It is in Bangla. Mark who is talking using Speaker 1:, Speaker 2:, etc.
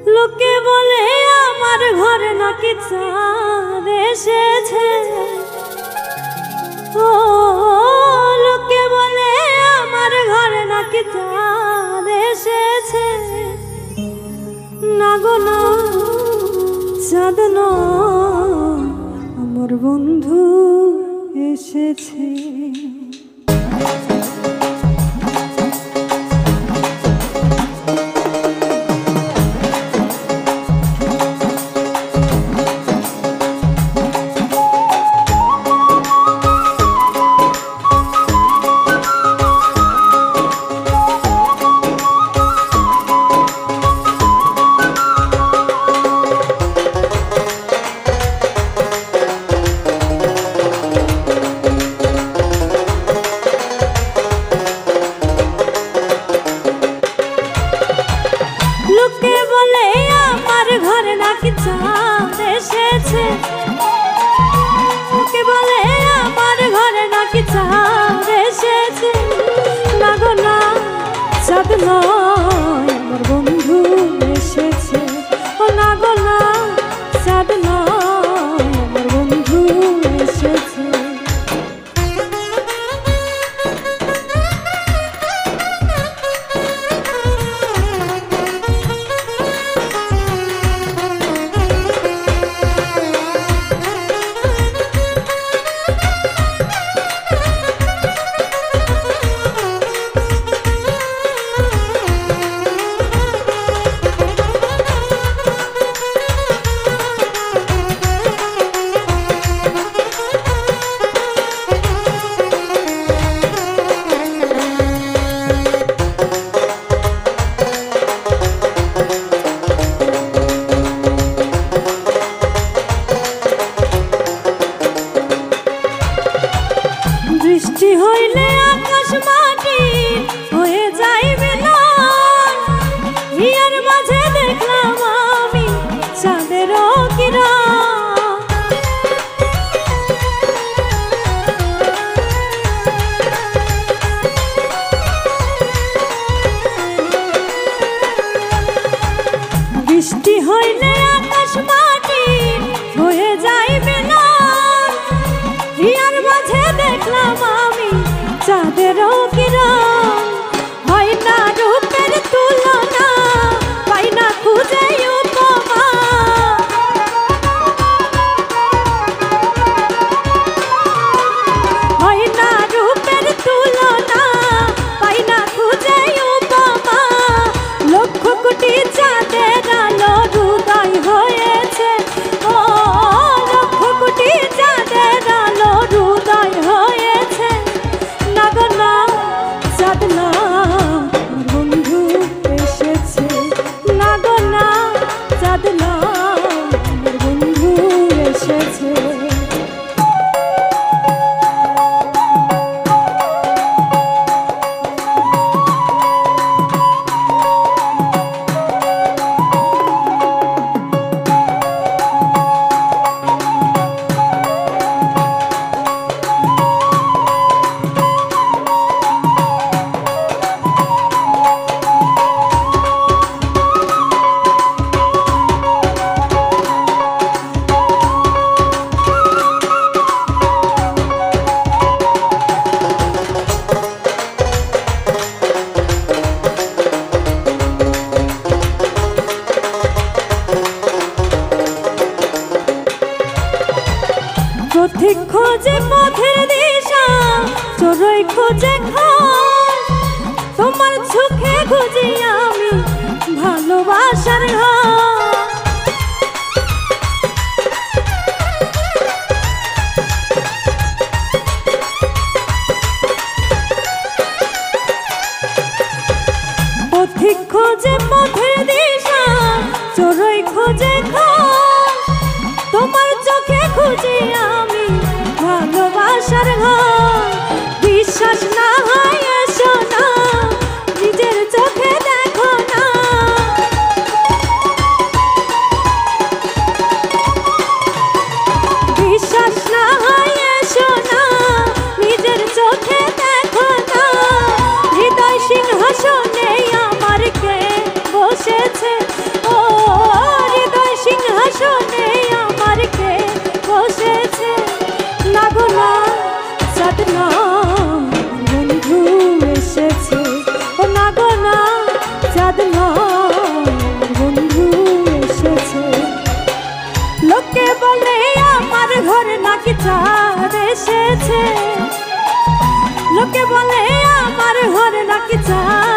Speaker 1: লোকে বলে আমার ঘরে নাকি চাঁদ এসেছে, ও লোকে বলে আমার ঘরে নাকি চাঁদ এসেছে। না গো না, চাঁদ নয় আমার বন্ধু এসেছে। চাঁদ এসেছে, ওকে বলে আমার ঘরে নাকি চাঁদ এসেছে। না গো না, চাঁদ নয় আমার বন্ধু এসেছে। ও না গো না, চাঁদ নয় আমার বন্ধু এসেছে। বৃষ্টি হইলে আকাশ মাটি হয়ে যাইবে লাল, হিয়ার মাঝে দেখলাম আমি চাঁদের কিরণ। বৃষ্টি হইলে আকাশ মাটি হয়ে যাইবে লাল, হিয়ার মাঝে দেখলাম আমি চাঁদের কিরণ। হয় না রূপের তুলনা, পাই না খুঁজে উপমা। হয় না রূপের তুলনা, পাই না খুঁজে উপমা। লক্ষ কোটি চাঁদের আলো হৃদয় হয়েছে, ও লক্ষ কোটি চাঁদের আলো হৃদয় হয়েছে। না গো না, চাঁদ নয় আমার বন্ধু এসেছে। না গো না, চাঁদ নয় আমার বন্ধু এসেছে। পথিক খোঁজে পথের দিশা, চোরই খোঁজে ঘর, তোমার চোখে খুঁজি আমি ভালোবাসার ঘর। পথিক খোঁজে পথের দিশা, চোরই খোঁজে ঘর, তোমার চোখে খুঁজি আমি ভালোবাসার ঘর। বিশ্বাস না হয় এসো না, নিজের চোখে দেখো না। বিশ্বাস না হয় এসো না, নিজের চোখে দেখো না। হৃদয় সিংহাসনে আমার কে বসেছে, ও শুনে আমার কে বসেছে না গো না চাঁদ নয় বন্ধু এসেছে ও না গো না চাঁদ নয় বন্ধু এসেছে লোকে বলে আমার ঘরে নাকি চাঁদ এসেছে লোকে বলে আমার ঘরে নাকি চাঁদ